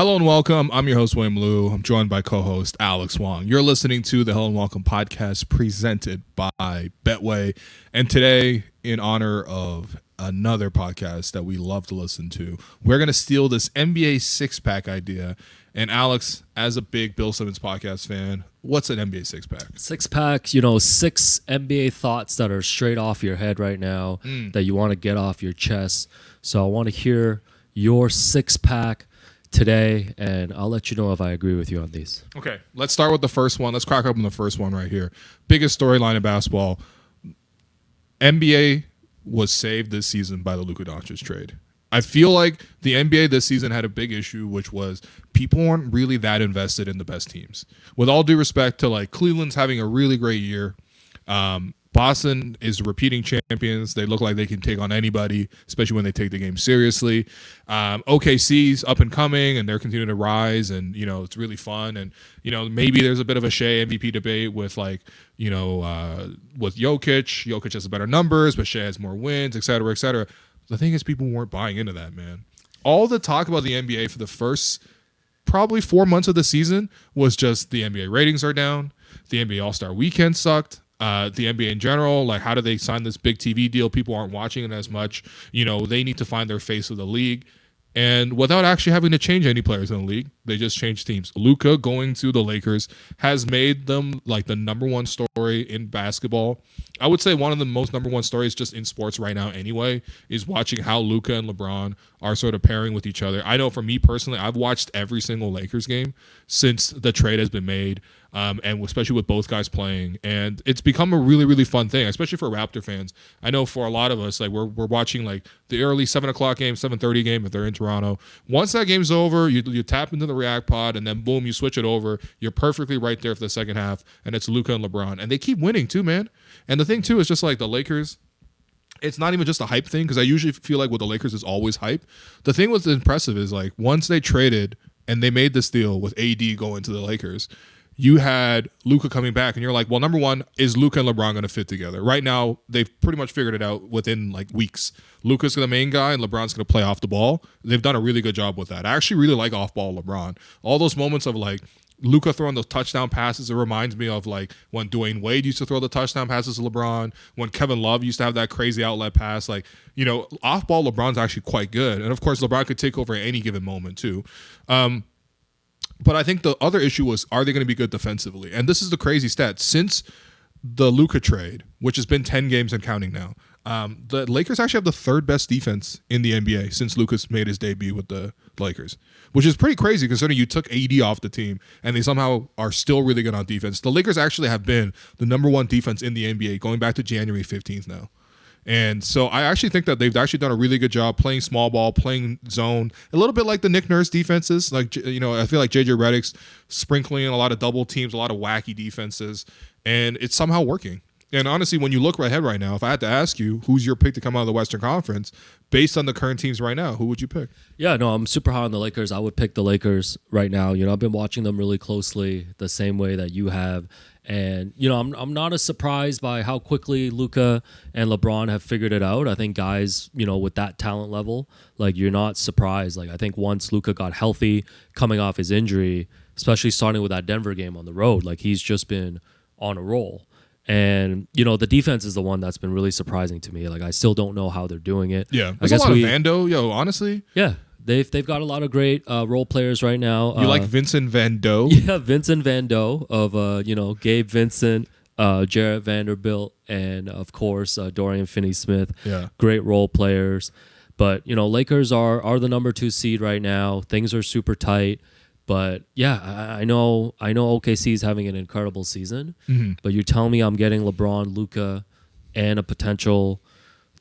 Hello and welcome. I'm your host, William Liu. I'm joined by co-host Alex Wong. You're listening to the Hello and Welcome podcast presented by Betway. And today, in honor of another podcast that we love to listen to, we're going to steal this NBA six-pack idea. And Alex, as a big Bill Simmons podcast fan, what's an NBA six-pack? Six-pack, six NBA thoughts that are straight off your head right now that you want to get off your chest. So I want to hear your six-pack today, and I'll let you know if I agree with you on these. Okay, let's start with the first one. Let's crack open the first one right here. Biggest storyline in basketball. NBA was saved this season by the Luka Doncic trade. I feel like the NBA this season had a big issue, which was people weren't really that invested in the best teams. With all due respect to Cleveland's having a really great year. Boston is repeating champions. They look like they can take on anybody, especially when they take the game seriously. OKC's up and coming, and they're continuing to rise, and it's really fun. And maybe there's a bit of a Shea MVP debate with with Jokic. Jokic has better numbers, but Shea has more wins, et cetera, et cetera. The thing is, people weren't buying into that, man. All the talk about the NBA for the first probably 4 months of the season was just the NBA ratings are down. The NBA All-Star Weekend sucked. The NBA in general, how do they sign this big TV deal? People aren't watching it as much. They need to find their face of the league. And without actually having to change any players in the league, they just changed teams. Luka going to the Lakers has made them the number one story in basketball. I would say one of the most number one stories just in sports right now anyway is watching how Luka and LeBron are sort of pairing with each other. I know for me personally, I've watched every single Lakers game since the trade has been made, and especially with both guys playing. And it's become a really, really fun thing, especially for Raptor fans. I know for a lot of us, we're watching the early 7 o'clock game, 7:30 game if they're in Toronto. Once that game's over, you tap into the React Pod, and then boom, you switch it over. You're perfectly right there for the second half, and it's Luka and LeBron. And they keep winning too, man. And the thing too is just the Lakers, it's not even just a hype thing, because I usually feel like with the Lakers is always hype. The thing that's impressive is once they traded and they made this deal with AD going to the Lakers, you had Luka coming back, and you're like, well, number one, is Luka and LeBron going to fit together? Right now, they've pretty much figured it out within weeks. Luka's the main guy, and LeBron's going to play off the ball. They've done a really good job with that. I actually really like off-ball LeBron. All those moments of Luka throwing those touchdown passes, it reminds me of when Dwayne Wade used to throw the touchdown passes to LeBron, when Kevin Love used to have that crazy outlet pass. Off-ball LeBron's actually quite good. And, of course, LeBron could take over at any given moment, too. But I think the other issue was, are they going to be good defensively? And this is the crazy stat. Since the Luka trade, which has been 10 games and counting now, the Lakers actually have the third best defense in the NBA since Luka's made his debut with the Lakers, which is pretty crazy considering you took AD off the team and they somehow are still really good on defense. The Lakers actually have been the number one defense in the NBA going back to January 15th now. And so I actually think that they've actually done a really good job playing small ball, playing zone, a little bit like the Nick Nurse defenses. I feel like JJ Redick's sprinkling in a lot of double teams, a lot of wacky defenses, and it's somehow working. And honestly, when you look ahead right now, if I had to ask you who's your pick to come out of the Western Conference, based on the current teams right now, who would you pick? Yeah, no, I'm super high on the Lakers. I would pick the Lakers right now. I've been watching them really closely the same way that you have. And, I'm not as surprised by how quickly Luka and LeBron have figured it out. I think guys, with that talent level, you're not surprised. I think once Luka got healthy coming off his injury, especially starting with that Denver game on the road, he's just been on a roll. And, the defense is the one that's been really surprising to me. I still don't know how they're doing it. Yeah. There's a lot of Vando, honestly. Yeah. They've got a lot of great role players right now. You like Vincent Van Doe? Yeah, Vincent Van Doe of Gabe Vincent, Jarrett Vanderbilt, and of course Dorian Finney-Smith. Yeah, great role players. But Lakers are the number 2 seed right now. Things are super tight. But yeah, I know OKC is having an incredible season. Mm-hmm. But you're telling me I'm getting LeBron, Luka, and a potential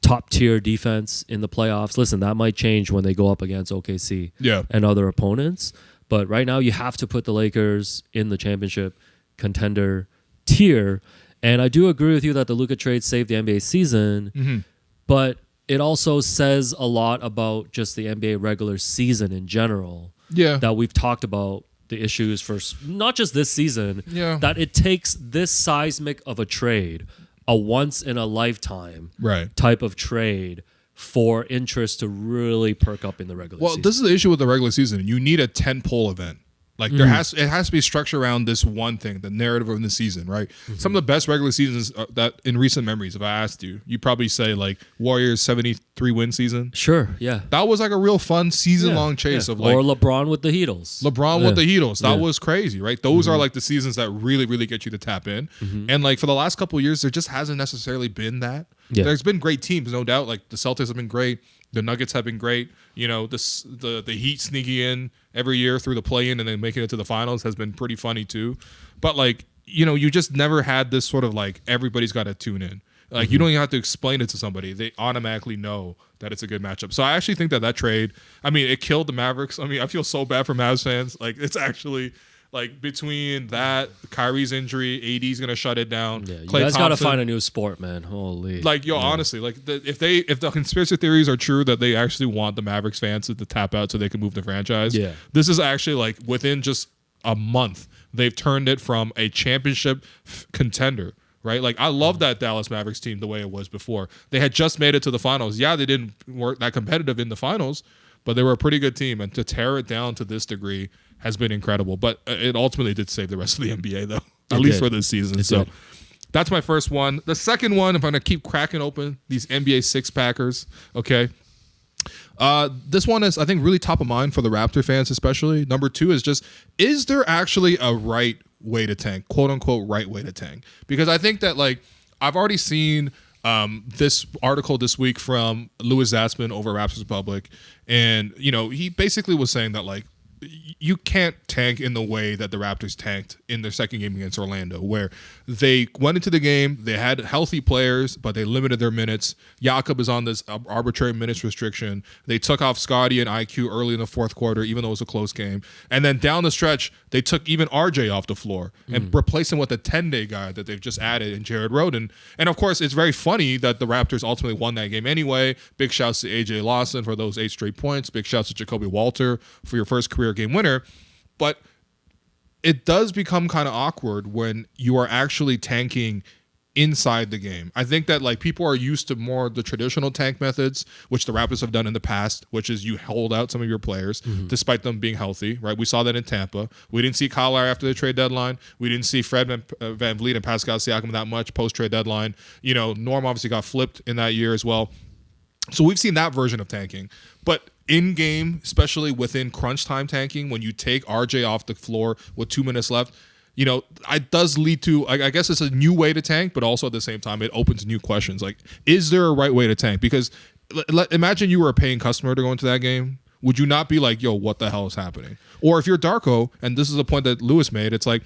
top-tier defense in the playoffs. Listen, that might change when they go up against OKC and other opponents. But right now, you have to put the Lakers in the championship contender tier. And I do agree with you that the Luka trade saved the NBA season, but it also says a lot about just the NBA regular season in general. Yeah. That we've talked about the issues for not just this season, that it takes this seismic of a trade, a once-in-a-lifetime type of trade for interest to really perk up in the regular season. Well, this is the issue with the regular season. You need a tentpole event. Like it has to be structured around this one thing, the narrative of the season, right? Some of the best regular seasons that in recent memories, if I asked you, you'd probably say like Warriors 73 win season. Sure, yeah. That was like a real fun season long chase of like or LeBron with the Heatles. With the Heatles. That was crazy, right? Those are like the seasons that really, really get you to tap in. And like for the last couple of years, there just hasn't necessarily been that. Yeah. There's been great teams, no doubt. Like the Celtics have been great. The Nuggets have been great. You know, the Heat sneaking in every year through the play-in and then making it to the finals has been pretty funny too. But like, you know, you just never had this sort of like everybody's got to tune in. Like you don't even have to explain it to somebody. They automatically know that it's a good matchup. So I actually think that trade, I mean, it killed the Mavericks. I mean, I feel so bad for Mavs fans. Like it's actually like between that, Kyrie's injury, AD's gonna shut it down. Yeah, you guys gotta find a new sport, man. Holy, like honestly, like if the conspiracy theories are true that they actually want the Mavericks fans to tap out so they can move the franchise. Yeah, this is actually like within just a month they've turned it from a championship contender. Right, like I love that Dallas Mavericks team the way it was before. They had just made it to the finals. Yeah, they didn't work that competitive in the finals, but they were a pretty good team. And to tear it down to this degree has been incredible. But it ultimately did save the rest of the NBA, though, at least for this season. So that's my first one. The second one, if I'm going to keep cracking open these NBA six-packers, okay, this one is, I think, really top of mind for the Raptor fans especially. Number two is just, is there actually a right way to tank, quote-unquote right way to tank? Because I think that, like, I've already seen this article this week from Louis Zatzman over Raptors Republic, and, you know, he basically was saying that, like, you can't tank in the way that the Raptors tanked in their second game against Orlando, where they went into the game, they had healthy players, but they limited their minutes. Jakob is on this arbitrary minutes restriction. They took off Scottie and IQ early in the fourth quarter, even though it was a close game. And then down the stretch, they took even RJ off the floor and replaced him with a 10-day guy that they've just added in Jared Rhoden. And of course, it's very funny that the Raptors ultimately won that game anyway. Big shouts to AJ Lawson for those 8 straight points. Big shouts to Jacoby Walter for your first career game winner. But it does become kind of awkward when you are actually tanking inside the game. I think that like people are used to more the traditional tank methods, which the Raptors have done in the past, which is you hold out some of your players despite them being healthy, right? We saw that in Tampa. We didn't see Kyle Lowry after the trade deadline. We didn't see Fred Van Vliet and Pascal Siakam that much post-trade deadline. You know, Norm obviously got flipped in that year as well. So we've seen that version of tanking. But in-game, especially within crunch time tanking, when you take RJ off the floor with 2 minutes left, you know, it does lead to, I guess it's a new way to tank, but also at the same time, it opens new questions. Like, is there a right way to tank? Because imagine you were a paying customer to go into that game. Would you not be like, yo, what the hell is happening? Or if you're Darko, and this is a point that Lewis made, it's like,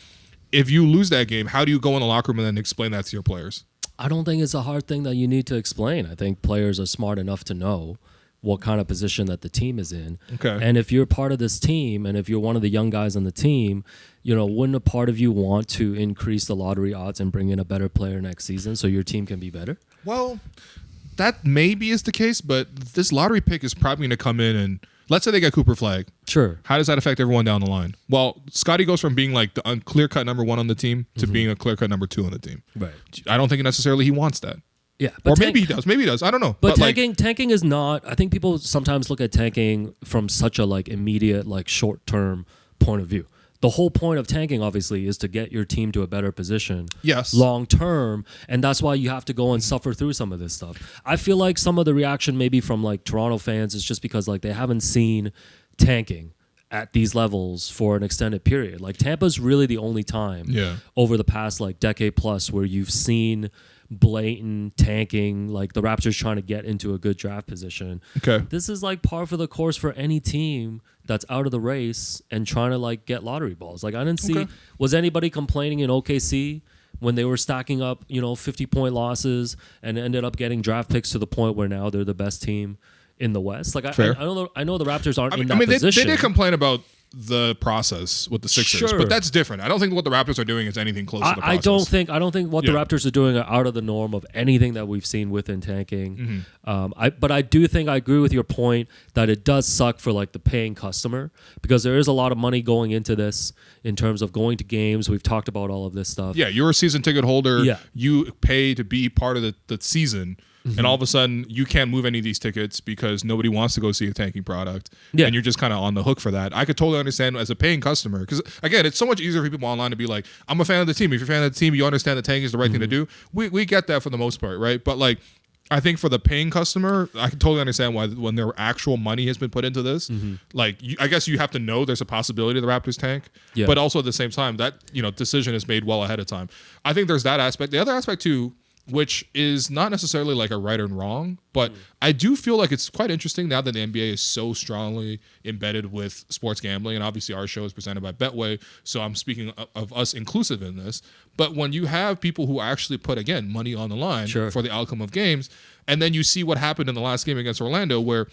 if you lose that game, how do you go in the locker room and then explain that to your players? I don't think it's a hard thing that you need to explain. I think players are smart enough to know what kind of position that the team is in. Okay. And if you're part of this team, and if you're one of the young guys on the team, you know, wouldn't a part of you want to increase the lottery odds and bring in a better player next season so your team can be better? Well, that maybe is the case, but this lottery pick is probably going to come in and let's say they get Cooper Flag. Sure. How does that affect everyone down the line? Well, Scottie goes from being like the clear-cut number 1 on the team to being a clear-cut number 2 on the team. Right. I don't think necessarily he wants that. Yeah, or maybe he does. Maybe he does. I don't know. But tanking is not. I think people sometimes look at tanking from such a like immediate, like short-term point of view. The whole point of tanking, obviously, is to get your team to a better position. Yes. Long term, and that's why you have to go and suffer through some of this stuff. I feel like some of the reaction maybe from like Toronto fans is just because like they haven't seen tanking at these levels for an extended period. Like Tampa's really the only time over the past like decade plus where you've seen blatant tanking, like the Raptors trying to get into a good draft position. Okay. This is like par for the course for any team that's out of the race and trying to like get lottery balls. Like I didn't see, was anybody complaining in OKC when they were stacking up, 50-point losses and ended up getting draft picks to the point where now they're the best team in the West? Like I know the Raptors aren't in that position. They did complain about the process with the Sixers, but that's different. I don't think what the Raptors are doing is anything close to the process. I don't think what the Raptors are doing are out of the norm of anything that we've seen within tanking. But I do think I agree with your point that it does suck for like the paying customer because there is a lot of money going into this in terms of going to games. We've talked about all of this stuff. Yeah, you're a season ticket holder. Yeah. You pay to be part of the season. and all of a sudden you can't move any of these tickets because nobody wants to go see a tanking product, and you're just kind of on the hook for that. I could totally understand as a paying customer, because again, it's so much easier for people online to be like, I'm a fan of the team. If you're a fan of the team, you understand that tanking is the right thing to do. We get that for the most part, right? But like, I think for the paying customer, I can totally understand why when their actual money has been put into this, like I guess you have to know there's a possibility the Raptors tank, but also at the same time that decision is made well ahead of time. I think there's that aspect. The other aspect too, which is not necessarily like a right or wrong, but I do feel like it's quite interesting now that the NBA is so strongly embedded with sports gambling, and obviously our show is presented by Betway, so I'm speaking of us inclusive in this. But when you have people who actually put, again, money on the line for the outcome of games, and then you see what happened in the last game against Orlando where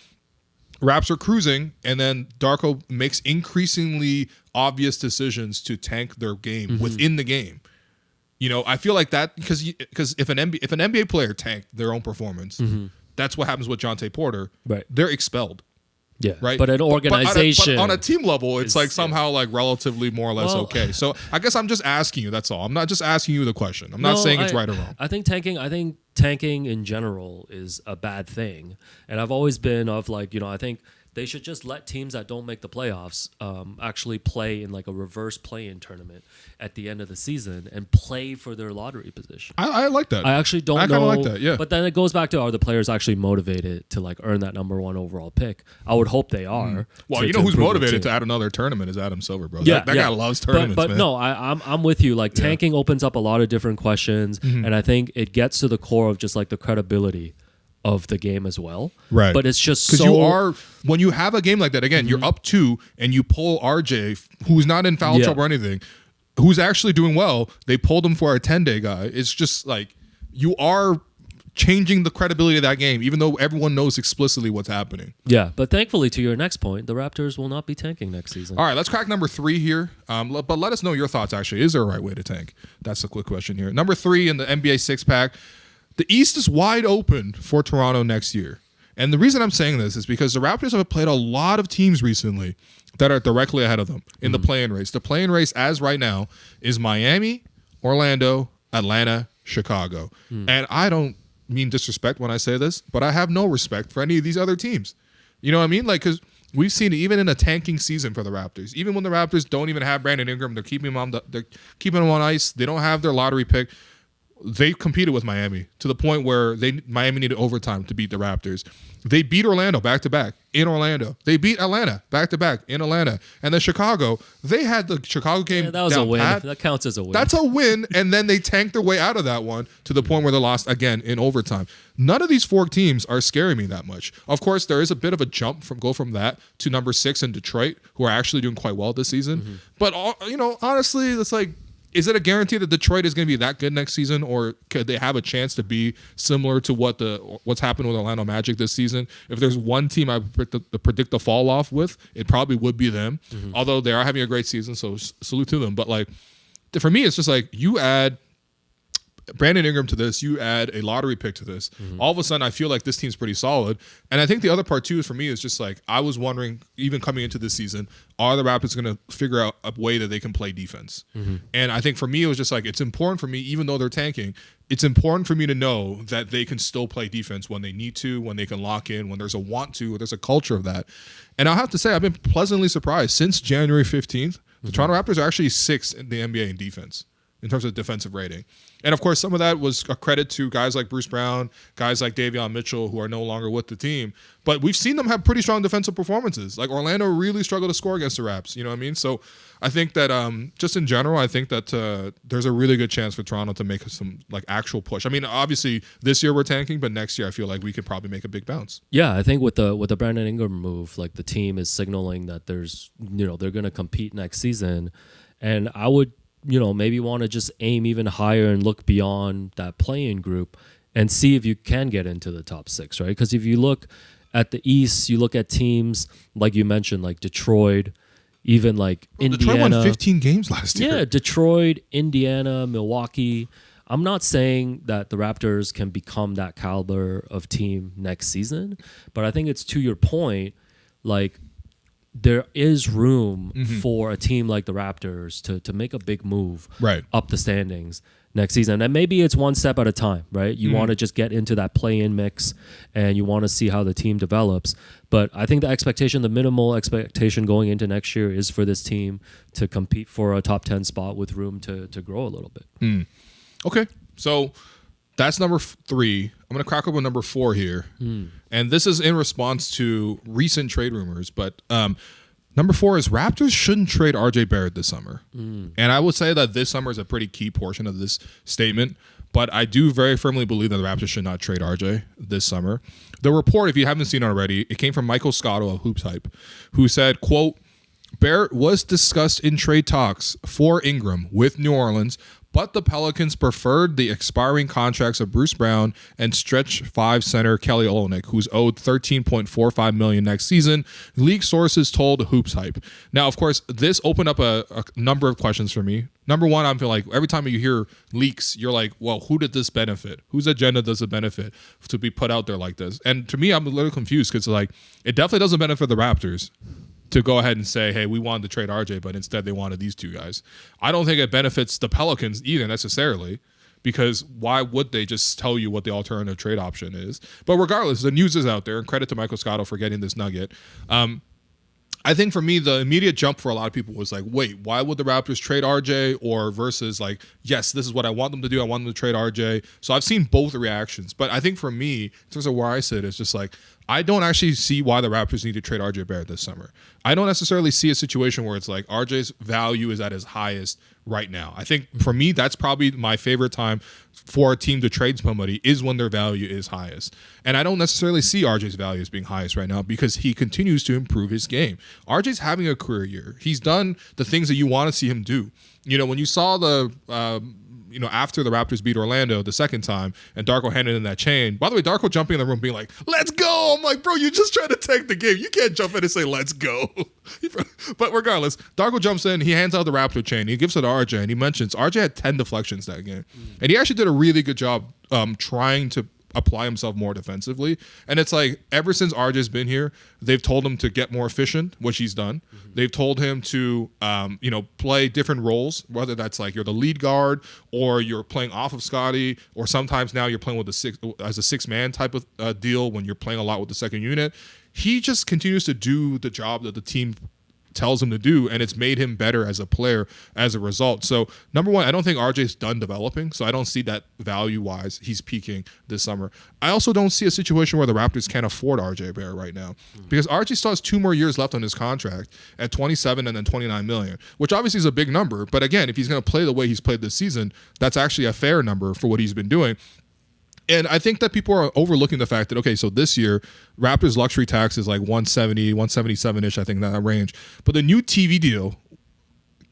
Raps are cruising, and then Darko makes increasingly obvious decisions to tank their game within the game. I feel like that because if an NBA player tanked their own performance, that's what happens with Jonte Porter. Right. They're expelled. Yeah. Right. But an organization, but on a team level, it's like somehow like relatively more or less okay. So I guess I'm just asking you. That's all. I'm not just asking you the question. I'm not saying it's right or wrong. I think tanking in general is a bad thing, and I've always been of like I think they should just let teams that don't make the playoffs actually play in like a reverse play-in tournament at the end of the season and play for their lottery position. I like that. I actually don't know. I kind of like that, yeah. But then it goes back to, are the players actually motivated to like earn that number 1 overall pick? I would hope they are. Well, who's motivated to add another tournament is Adam Silver, bro. Yeah, that guy loves tournaments, but man. no, I'm with you. Like tanking opens up a lot of different questions, and I think it gets to the core of just like the credibility of the game as well. Right. But it's just because when you have a game like that, again, you're up 2 and you pull RJ, who's not in foul trouble or anything, who's actually doing well. They pulled him for a 10-day guy. It's just like you are changing the credibility of that game, even though everyone knows explicitly what's happening. Yeah, but thankfully, to your next point, the Raptors will not be tanking next season. All right, let's crack number 3 here. But let us know your thoughts, actually. Is there a right way to tank? That's a quick question here. Number 3 in the NBA 6-pack. The East is wide open for Toronto next year. And the reason I'm saying this is because the Raptors have played a lot of teams recently that are directly ahead of them in the play-in race. The play-in race, as right now, is Miami, Orlando, Atlanta, Chicago. And I don't mean disrespect when I say this, but I have no respect for any of these other teams. You know what I mean? Like, because we've seen it even in a tanking season for the Raptors. Even when the Raptors don't even have Brandon Ingram, they're keeping him on ice. They don't have their lottery pick. They competed with Miami to the point where Miami needed overtime to beat the Raptors. They beat Orlando back-to-back in Orlando. They beat Atlanta back-to-back in Atlanta. And then Chicago, they had the Chicago game that was down a win. pat. That counts as a win. That's a win, and then they tanked their way out of that one to the point where they lost again in overtime. None of these 4 teams are scaring me that much. Of course, there is a bit of a jump from that to number 6 in Detroit, who are actually doing quite well this season. But honestly, it's like, is it a guarantee that Detroit is going to be that good next season, or could they have a chance to be similar to what's happened with Orlando Magic this season? If there's one team I predict the fall off with, it probably would be them. Although they are having a great season, so salute to them. But like, for me, it's just like you add Brandon Ingram to this, you add a lottery pick to this. All of a sudden, I feel like this team's pretty solid. And I think the other part too is for me is just like I was wondering, even coming into this season, are the Raptors going to figure out a way that they can play defense? And I think for me, it was just like it's important for me, even though they're tanking, it's important for me to know that they can still play defense when they need to, when they can lock in, when there's a want to, there's a culture of that. And I'll have to say, I've been pleasantly surprised since January 15th. The Toronto Raptors are actually 6th in the NBA in defense, in terms of defensive rating. And of course, some of that was a credit to guys like Bruce Brown, guys like Davion Mitchell, who are no longer with the team. But we've seen them have pretty strong defensive performances. Like Orlando really struggled to score against the Raps. You know what I mean? So I think that just in general, I think that there's a really good chance for Toronto to make some like actual push. I mean, obviously this year we're tanking, but next year I feel like we could probably make a big bounce. Yeah, I think with the Brandon Ingram move, like the team is signaling that there's they're going to compete next season, and I would maybe want to just aim even higher and look beyond that play-in group and see if you can get into the top 6, right? Because if you look at the East, you look at teams like you mentioned, like Detroit, even like Indiana. Detroit won 15 games last year. Yeah, Detroit, Indiana, Milwaukee. I'm not saying that the Raptors can become that caliber of team next season, but I think it's to your point, like there is room for a team like the Raptors to make a big move up the standings next season. And maybe it's one step at a time, right? You want to just get into that play-in mix and you want to see how the team develops. But I think the minimal expectation going into next year is for this team to compete for a top 10 spot with room to grow a little bit. Okay, so that's number 3. I'm going to crack open number 4 here. And this is in response to recent trade rumors. But number 4 is Raptors shouldn't trade RJ Barrett this summer. And I would say that this summer is a pretty key portion of this statement. But I do very firmly believe that the Raptors should not trade RJ this summer. The report, if you haven't seen it already, it came from Michael Scotto of Hoops Hype, who said, quote, Barrett was discussed in trade talks for Ingram with New Orleans, but the Pelicans preferred the expiring contracts of Bruce Brown and stretch 5 center Kelly Olynyk, who's owed $13.45 million next season. League sources told Hoops Hype. Now, of course, this opened up a number of questions for me. Number one, I feel like every time you hear leaks, you're like, well, who did this benefit? Whose agenda does it benefit to be put out there like this? And to me, I'm a little confused because like it definitely doesn't benefit the Raptors to go ahead and say, hey, we wanted to trade RJ, but instead they wanted these 2 guys. I don't think it benefits the Pelicans either necessarily, because why would they just tell you what the alternative trade option is? But regardless, the news is out there, and credit to Michael Scotto for getting this nugget. I think for me, the immediate jump for a lot of people was like, wait, why would the Raptors trade RJ? Or versus like, yes, this is what I want them to do. I want them to trade RJ. So I've seen both reactions. But I think for me, in terms of where I sit, it's just like, I don't actually see why the Raptors need to trade RJ Barrett this summer. I don't necessarily see a situation where it's like RJ's value is at his highest right now. I think for me, that's probably my favorite time for a team to trade somebody is when their value is highest. And I don't necessarily see RJ's value as being highest right now because he continues to improve his game. RJ's having a career year. He's done the things that you want to see him do. You know, when you saw the after the Raptors beat Orlando the second time and Darko handed in that chain. By the way, Darko jumping in the room being like, let's go. I'm like, bro, you just trying to tank the game. You can't jump in and say, let's go. But regardless, Darko jumps in. He hands out the Raptor chain. He gives it to RJ, and he mentions RJ had 10 deflections that game. And he actually did a really good job trying to apply himself more defensively. And it's like, ever since RJ's been here, they've told him to get more efficient, which he's done. They've told him to, play different roles, whether that's like you're the lead guard or you're playing off of Scotty, or sometimes now you're playing with as a 6-man type of deal when you're playing a lot with the second unit. He just continues to do the job that the team tells him to do, and it's made him better as a player as a result. So number one, I don't think RJ's done developing, so I don't see that value-wise he's peaking this summer. I also don't see a situation where the Raptors can't afford RJ Barrett right now, because RJ still has 2 more years left on his contract at 27 and then 29 million, which obviously is a big number, but again, if he's going to play the way he's played this season, that's actually a fair number for what he's been doing. And I think that people are overlooking the fact that, okay, so this year, Raptors luxury tax is like 170, 177-ish, I think, in that range. But the new TV deal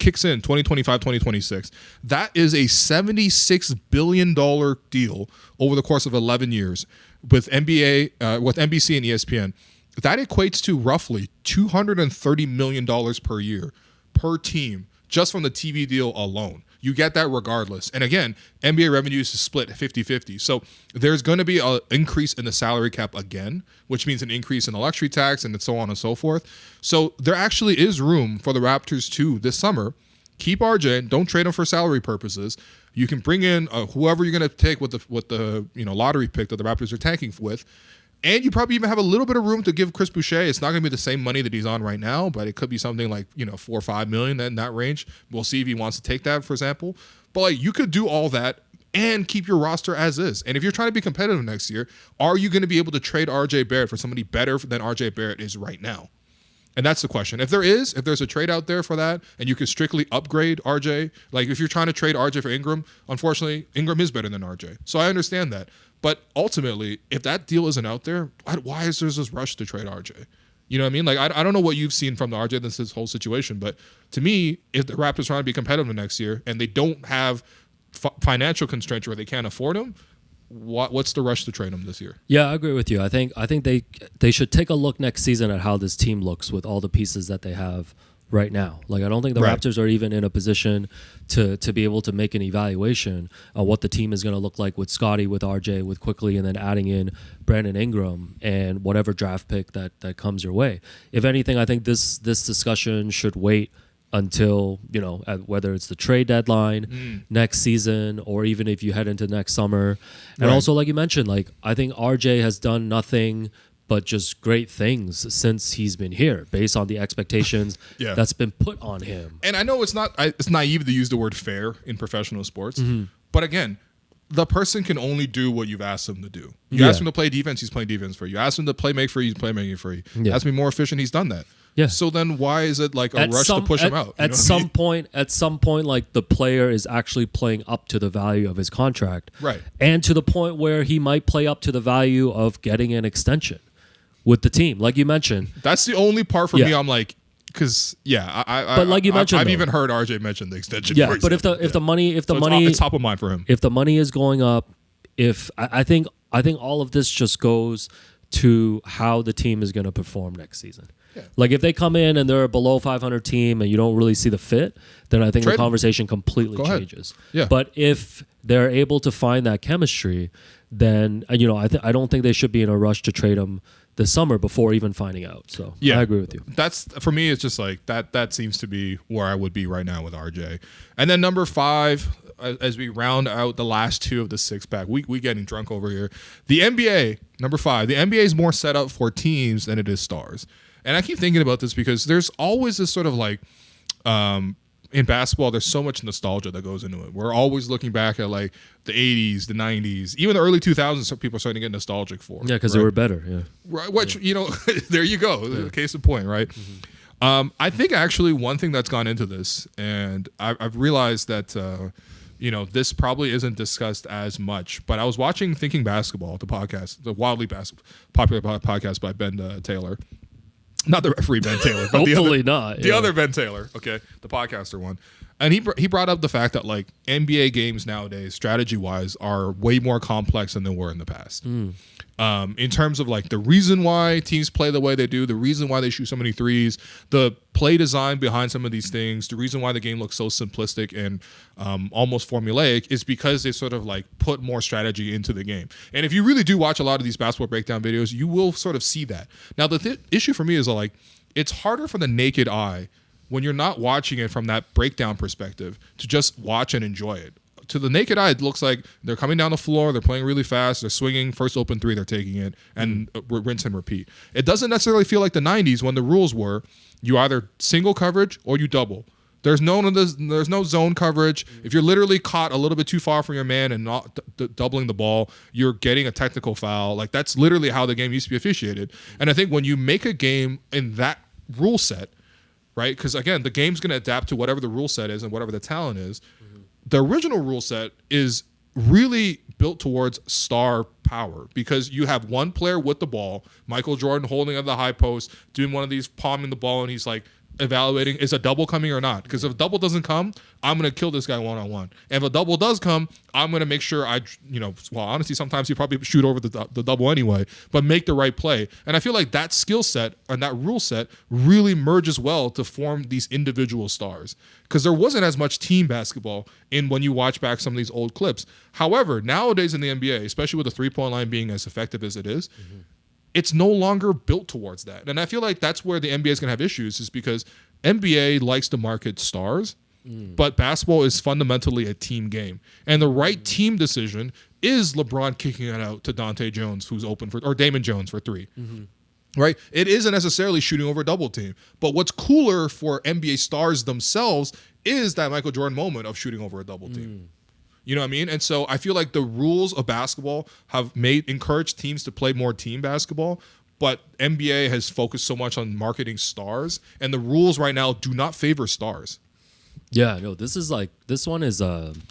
kicks in 2025, 2026. That is a $76 billion deal over the course of 11 years with NBC and ESPN. That equates to roughly $230 million per year per team just from the TV deal alone. You get that regardless. And again, NBA revenues is split 50-50. So there's going to be an increase in the salary cap again, which means an increase in the luxury tax and so on and so forth. So there actually is room for the Raptors to, this summer, keep RJ, don't trade him for salary purposes. You can bring in whoever you're going to take with the lottery pick that the Raptors are tanking with. And you probably even have a little bit of room to give Chris Boucher. It's not going to be the same money that he's on right now, but it could be something like, $4 or $5 million in that range. We'll see if he wants to take that, for example. But like, you could do all that and keep your roster as is. And if you're trying to be competitive next year, are you going to be able to trade RJ Barrett for somebody better than RJ Barrett is right now? And that's the question. If there's a trade out there for that, and you can strictly upgrade RJ, like if you're trying to trade RJ for Ingram, unfortunately, Ingram is better than RJ. So I understand that. But ultimately, if that deal isn't out there, why is there this rush to trade RJ? You know what I mean? Like, I don't know what you've seen from the RJ in this whole situation, but to me, if the Raptors are trying to be competitive next year and they don't have financial constraints where they can't afford him, what's the rush to trade him this year? Yeah, I agree with you. I think they should take a look next season at how this team looks with all the pieces that they have right now. Like, I don't think the Right. Raptors are even in a position to be able to make an evaluation of what the team is going to look like with Scotty, with RJ, with Quickly, and then adding in Brandon Ingram and whatever draft pick that comes your way. If anything, I think this discussion should wait until, whether it's the trade deadline next season, or even if you head into next summer. And Right. also, like you mentioned, like, I think RJ has done nothing but just great things since he's been here, based on the expectations Yeah. that's been put on him. And I know it's naive to use the word fair in professional sports, but again, the person can only do what you've asked them to do. You Yeah. ask him to play defense, he's playing defense for you. You ask him to play make for you, he's playing making for you. Yeah. Ask me more efficient, he's done that. Yeah. So then why is it like a rush to push him out? At some point, like, the player is actually playing up to the value of his contract. Right. And to the point where he might play up to the value of getting an extension with the team, like you mentioned. That's the only part for Yeah. me. I'm like, because But like you mentioned, I've though. even heard RJ mention the extension. Yeah, for but if example. the money it's top of mind for him. if the money is going up, I think all of this just goes to how the team is going to perform next season. Yeah. Like, if they come in and they're a below 500 team and you don't really see the fit, then I think Trade the them. conversation completely Go ahead. changes. Yeah. But if they're able to find that chemistry, then I don't think they should be in a rush to trade them this summer before even finding out. So Yeah. I agree with you. That's, for me, it's just like that seems to be where I would be right now with RJ. And then number 5, as we round out the last 2 of the 6-pack, we getting drunk over here. The NBA, number 5, the NBA is more set up for teams than it is stars. And I keep thinking about this because there's always this sort of like, in basketball, there's so much nostalgia that goes into it. We're always looking back at like the 80s, the 90s, even the early 2000s. Some people are starting to get nostalgic for. Yeah, because they were better. Yeah. Right, which, there you go. Case in point, right? I think actually one thing that's gone into this, and I've realized that, this probably isn't discussed as much, but I was watching Thinking Basketball, the podcast, the wildly popular podcast by Ben Taylor. Not the referee Ben Taylor, but Hopefully not. the other Ben Taylor, okay, the podcaster one. And he brought up the fact that like NBA games nowadays, strategy-wise, are way more complex than they were in the past. In terms of like the reason why teams play the way they do, the reason why they shoot so many threes, the play design behind some of these things, the reason why the game looks so simplistic and almost formulaic is because they sort of like put more strategy into the game. And if you really do watch a lot of these basketball breakdown videos, you will sort of see that. Now, the issue for me is like it's harder for the naked eye when you're not watching it from that breakdown perspective to just watch and enjoy it. To the naked eye, it looks like they're coming down the floor, they're playing really fast, they're swinging, first open 3, they're taking it, and rinse and repeat. It doesn't necessarily feel like the 90s when the rules were you either single coverage or you double. There's no zone coverage. If you're literally caught a little bit too far from your man and not doubling the ball, you're getting a technical foul. Like, that's literally how the game used to be officiated. And I think when you make a game in that rule set, right? Because again, the game's going to adapt to whatever the rule set is and whatever the talent is. The original rule set is really built towards star power because you have one player with the ball, Michael Jordan holding at the high post, doing one of these palming the ball, and he's like evaluating, is a double coming or not? Because if a double doesn't come, I'm going to kill this guy one-on-one. And if a double does come, I'm going to make sure honestly, sometimes you probably shoot over the double anyway, but make the right play. And I feel like that skill set and that rule set really merges well to form these individual stars. Because there wasn't as much team basketball in when you watch back some of these old clips. However, nowadays in the NBA, especially with the three-point line being as effective as it is, it's no longer built towards that. And I feel like that's where the NBA is going to have issues is because NBA likes to market stars, but basketball is fundamentally a team game. And the right team decision is LeBron kicking it out to Dante Jones, who's open or Damon Jones for 3. Right? It isn't necessarily shooting over a double team. But what's cooler for NBA stars themselves is that Michael Jordan moment of shooting over a double team. You know what I mean? And so I feel like the rules of basketball have encouraged teams to play more team basketball, but NBA has focused so much on marketing stars, and the rules right now do not favor stars. Yeah, no, this one is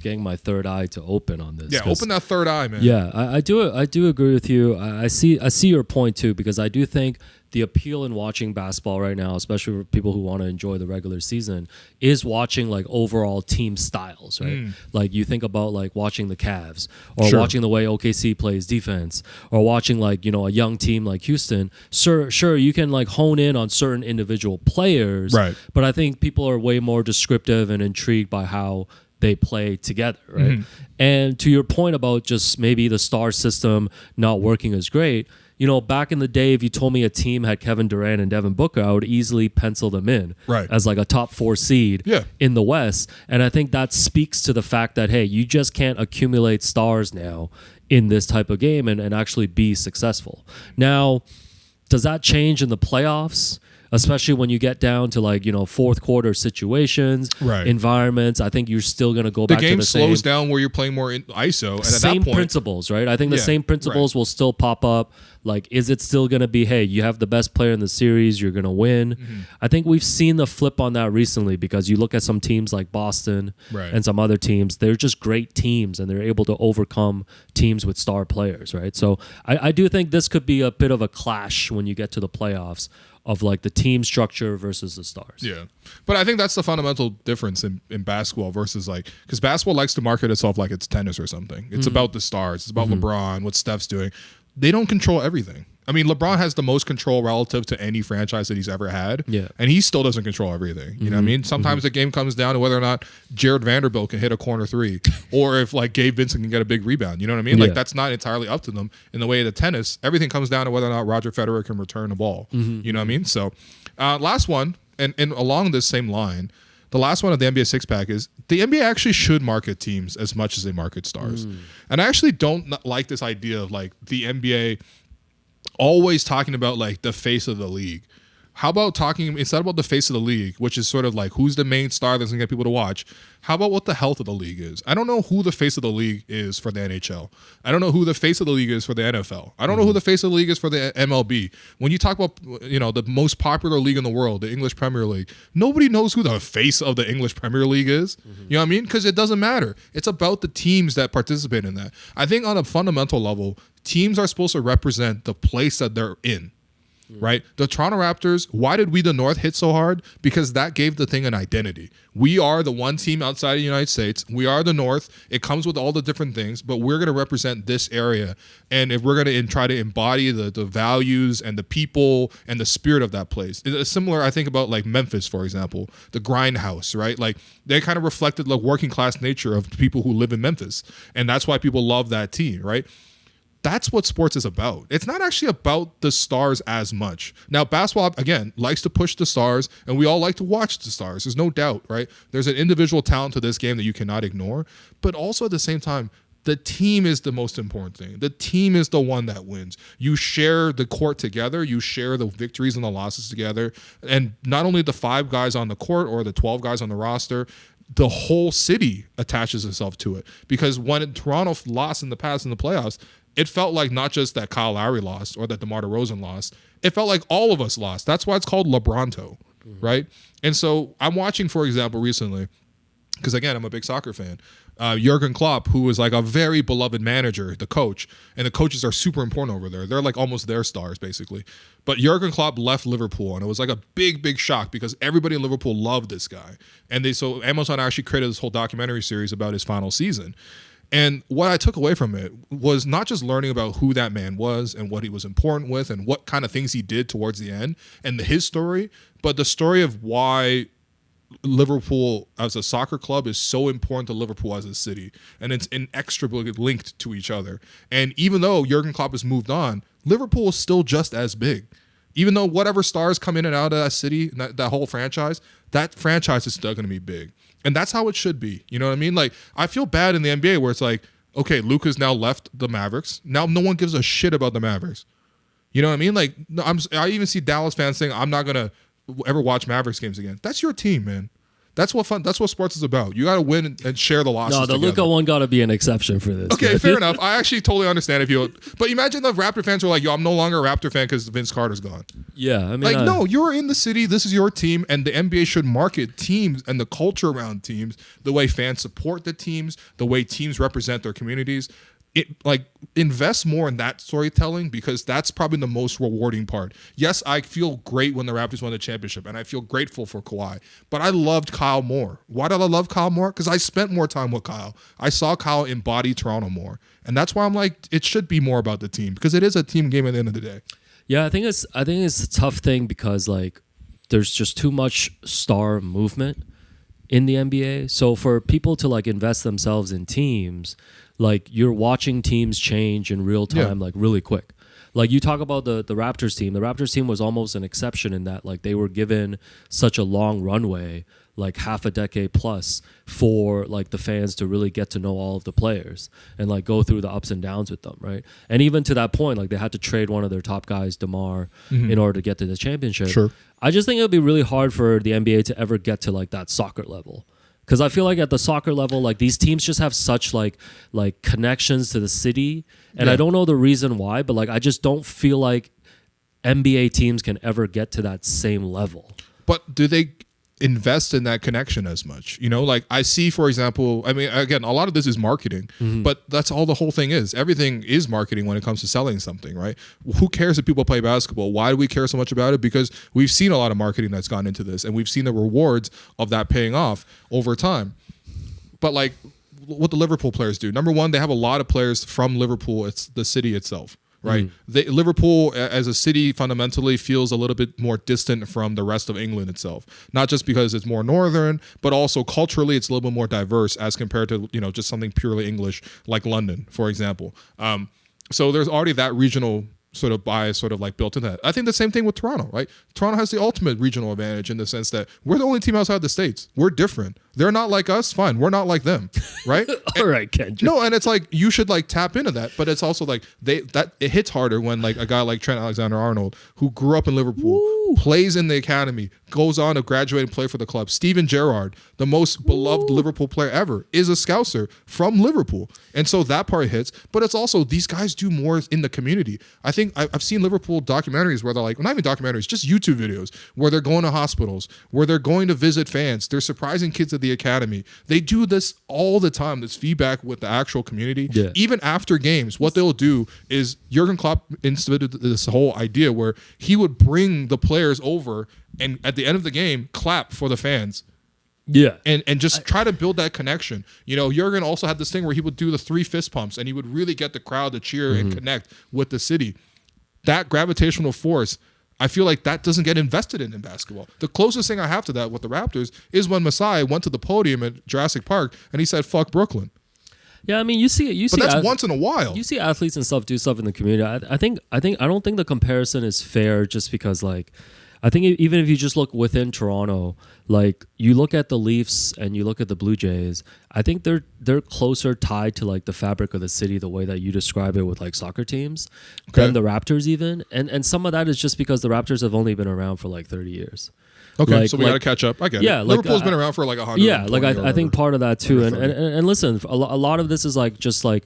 getting my third eye to open on this. Yeah, open that third eye, man. Yeah, I do agree with you. I see your point too, because I do think the appeal in watching basketball right now, especially for people who want to enjoy the regular season, is watching like overall team styles, right? Like you think about like watching the Cavs or watching the way OKC plays defense or watching like, you know, a young team like Houston. Sure, you can like hone in on certain individual players, right? But I think people are way more descriptive and intrigued by how they play together, right? And to your point about just maybe the star system not working as great, you know, back in the day, if you told me a team had Kevin Durant and Devin Booker, I would easily pencil them in as like a top 4 seed in the West. And I think that speaks to the fact that, hey, you just can't accumulate stars now in this type of game and actually be successful. Now, does that change in the playoffs? Especially when you get down to like, you know, fourth quarter situations, environments. I think you're still going to go back to the same. The game slows down where you're playing more in ISO. And same at that point, principles, right? I think the same principles will still pop up. Like, is it still going to be, hey, you have the best player in the series, you're going to win? I think we've seen the flip on that recently because you look at some teams like Boston and some other teams, they're just great teams and they're able to overcome teams with star players, right? So I do think this could be a bit of a clash when you get to the playoffs of like the team structure versus the stars. Yeah. But I think that's the fundamental difference in basketball versus like, because basketball likes to market itself like it's tennis or something. It's about the stars. It's about LeBron, what Steph's doing. They don't control everything. I mean, LeBron has the most control relative to any franchise that he's ever had. Yeah. And he still doesn't control everything. You know what I mean? Sometimes the game comes down to whether or not Jared Vanderbilt can hit a corner 3 or if like Gabe Vincent can get a big rebound. You know what I mean? Like that's not entirely up to them. In the way of the tennis, everything comes down to whether or not Roger Federer can return the ball. You know what I mean? So last one, and along this same line, the last one of the NBA six-pack is the NBA actually should market teams as much as they market stars. And I actually don't like this idea of like the NBA always talking about like the face of the league. How about talking, instead about the face of the league, which is sort of like who's the main star that's going to get people to watch, how about what the health of the league is? I don't know who the face of the league is for the NHL. I don't know who the face of the league is for the NFL. I don't know who the face of the league is for the MLB. When you talk about, you know, the most popular league in the world, the English Premier League, nobody knows who the face of the English Premier League is. You know what I mean? Because it doesn't matter. It's about the teams that participate in that. I think on a fundamental level, teams are supposed to represent the place that they're in. Right? The Toronto Raptors, why did We the North hit so hard? Because that gave the thing an identity. We are the one team outside of the United States. We are the North. It comes with all the different things, but we're going to represent this area. And if we're going to try to embody the values and the people and the spirit of that place. It's similar, I think, about like Memphis, for example, the Grindhouse, right? Like they kind of reflected the working class nature of people who live in Memphis. And that's why people love that team, right? That's what sports is about. It's not actually about the stars as much. Now, basketball, again, likes to push the stars, and we all like to watch the stars. There's no doubt, right? There's an individual talent to this game that you cannot ignore. But also at the same time, the team is the most important thing. The team is the one that wins. You share the court together. You share the victories and the losses together. And not only the 5 guys on the court or the 12 guys on the roster, the whole city attaches itself to it. Because when Toronto lost in the past in the playoffs, it felt like not just that Kyle Lowry lost or that DeMar DeRozan lost. It felt like all of us lost. That's why it's called LeBronto, right? And so I'm watching, for example, recently, because again, I'm a big soccer fan, Jurgen Klopp, who was like a very beloved manager, the coach, and the coaches are super important over there. They're like almost their stars, basically. But Jurgen Klopp left Liverpool, and it was like a big, big shock because everybody in Liverpool loved this guy. And so Amazon actually created this whole documentary series about his final season. And what I took away from it was not just learning about who that man was and what he was important with and what kind of things he did towards the end and his story, but the story of why Liverpool as a soccer club is so important to Liverpool as a city. And it's inextricably linked to each other. And even though Jurgen Klopp has moved on, Liverpool is still just as big. Even though whatever stars come in and out of that city, that whole franchise, that franchise is still going to be big. And that's how it should be. You know what I mean? Like, I feel bad in the NBA where it's like, okay, Luka's now left the Mavericks. Now no one gives a shit about the Mavericks. You know what I mean? Like, I even see Dallas fans saying, I'm not going to ever watch Mavericks games again. That's your team, man. That's what sports is about. You got to win and share the losses. No, the Luka one got to be an exception for this. Okay, fair enough. I actually totally understand if you. But imagine the Raptor fans were like, "Yo, I'm no longer a Raptor fan because Vince Carter's gone." Yeah, I mean, like, no, you're in the city. This is your team, and the NBA should market teams and the culture around teams, the way fans support the teams, the way teams represent their communities. invest more in that storytelling, because that's probably the most rewarding part. Yes, I feel great when the Raptors won the championship, and I feel grateful for Kawhi, but I loved Kyle more. Why did I love Kyle more? Because I spent more time with Kyle. I saw Kyle embody Toronto more, and that's why I'm like, it should be more about the team, because it is a team game at the end of the day. Yeah, I think it's a tough thing because like there's just too much star movement in the NBA. So for people to like invest themselves in teams, like you're watching teams change in real time, like really quick. Like you talk about the Raptors team. The Raptors team was almost an exception in that like they were given such a long runway, like half a decade plus, for like the fans to really get to know all of the players and like go through the ups and downs with them, right? And even to that point, like they had to trade one of their top guys, DeMar, in order to get to the championship. Sure. I just think it would be really hard for the NBA to ever get to like that soccer level. Because I feel like at the soccer level, like these teams just have such like connections to the city. And I don't know the reason why, but like I just don't feel like NBA teams can ever get to that same level. But do they invest in that connection as much? You know, like I see, for example, I mean, again, a lot of this is marketing, but that's all the whole thing is. Everything is marketing when it comes to selling something, right? Who cares if people play basketball? Why do we care so much about it? Because we've seen a lot of marketing that's gone into this, and we've seen the rewards of that paying off over time. But like what the Liverpool players do, number one, they have a lot of players from Liverpool. It's the city itself. Right, Liverpool as a city fundamentally feels a little bit more distant from the rest of England itself. Not just because it's more northern, but also culturally it's a little bit more diverse as compared to just something purely English like London, for example. So there's already that regional sort of bias sort of like built into that. I think the same thing with Toronto, right? Toronto has the ultimate regional advantage in the sense that we're the only team outside the States. We're different. They're not like us. Fine. We're not like them. Right? All right, Kendrick. No, and it's like you should like tap into that, but it's also like it hits harder when like a guy like Trent Alexander-Arnold, who grew up in Liverpool, plays in the academy, goes on to graduate and play for the club. Steven Gerrard, the most beloved Liverpool player ever, is a Scouser from Liverpool. And so that part hits, but it's also these guys do more in the community. I think I've seen Liverpool documentaries where they're like, well, not even documentaries, just YouTube videos where they're going to hospitals, where they're going to visit fans. They're surprising kids at the academy. They do this all the time, this feedback with the actual community. Yeah. Even after games, what they'll do is Jurgen Klopp instituted this whole idea where he would bring the players over and at the end of the game, clap for the fans. Yeah. And just try to build that connection. Jurgen also had this thing where he would do the 3 fist pumps and he would really get the crowd to cheer and connect with the city. That gravitational force, I feel like that doesn't get invested in basketball. The closest thing I have to that with the Raptors is when Masai went to the podium at Jurassic Park and he said, "Fuck Brooklyn." Yeah, I mean, but that's once in a while. You see athletes and stuff do stuff in the community. I don't think the comparison is fair just because like I think even if you just look within Toronto, like you look at the Leafs and you look at the Blue Jays, I think they're closer tied to like the fabric of the city the way that you describe it with like soccer teams than the Raptors even. And some of that is just because the Raptors have only been around for like 30 years. Okay, like, so we got to catch up. I get it. Liverpool's been around for like 100. Yeah, like I think part of that too. And listen, a lot of this is like just like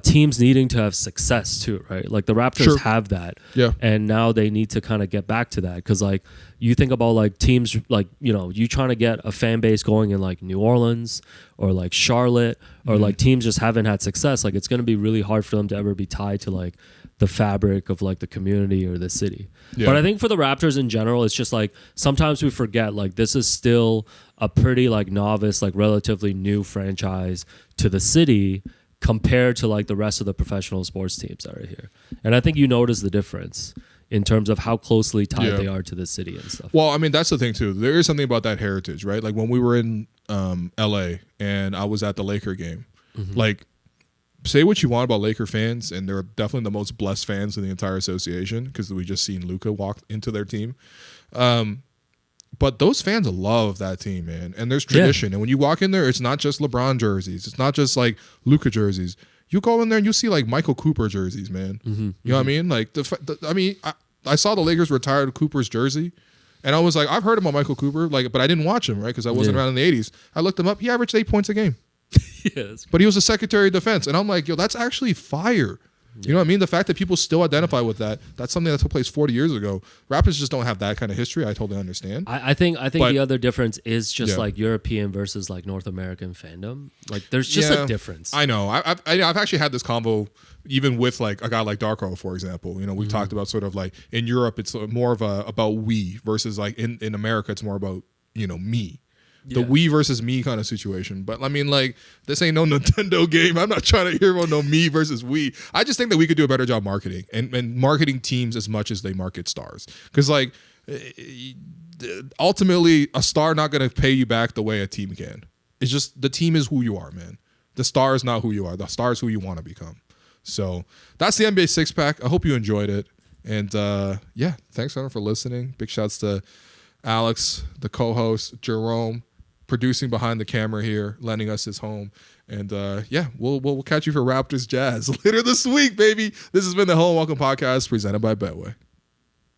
teams needing to have success too, right? Like the Raptors have that, and now they need to kind of get back to that because like you think about like teams like you trying to get a fan base going in like New Orleans or like Charlotte or like teams just haven't had success. Like it's going to be really hard for them to ever be tied to like the fabric of like the community or the city. But I think for the Raptors in general, it's just like sometimes we forget like this is still a pretty like novice, like relatively new franchise to the city compared to like the rest of the professional sports teams that are here. And I think you notice the difference in terms of how closely tied they are to the city and stuff. Well, I mean, that's the thing too. There is something about that heritage, right? Like when we were in LA and I was at the Laker game, like say what you want about Laker fans, and they're definitely the most blessed fans in the entire association because we just seen Luka walk into their team. But those fans love that team, man. And there's tradition. And when you walk in there, it's not just LeBron jerseys. It's not just like Luka jerseys. You go in there and you see like Michael Cooper jerseys, man. You know what I mean? Like I saw the Lakers retired Cooper's jersey, and I was like, I've heard about Michael Cooper, like, but I didn't watch him, right? Because I wasn't around in the 80s. I looked him up. He averaged 8 points a game. But he was a Secretary of Defense, and I'm like, yo, that's actually fire. You know what I mean? The fact that people still identify with that's something that took place 40 years ago. Raptors just don't have that kind of history. I totally understand. I think the other difference is just like European versus like North American fandom. Like there's just a difference. I know. I've actually had this convo even with like a guy like Darko, for example. You know, we've talked about sort of like in Europe, it's more of about we versus like in America, it's more about, you know, me. The we versus me kind of situation. But I mean, like, this ain't no Nintendo game. I'm not trying to hear about no me versus we. I just think that we could do a better job marketing and marketing teams as much as they market stars. Because, like, ultimately, a star not going to pay you back the way a team can. It's just the team is who you are, man. The star is not who you are. The star is who you want to become. So that's the NBA Six Pack. I hope you enjoyed it. And, yeah, thanks, everyone, for listening. Big shouts to Alex, the co-host, Jerome, producing behind the camera here, lending us his home. And yeah, we'll catch you for Raptors Jazz later this week, baby. This has been the Hello and Welcome podcast presented by Betway.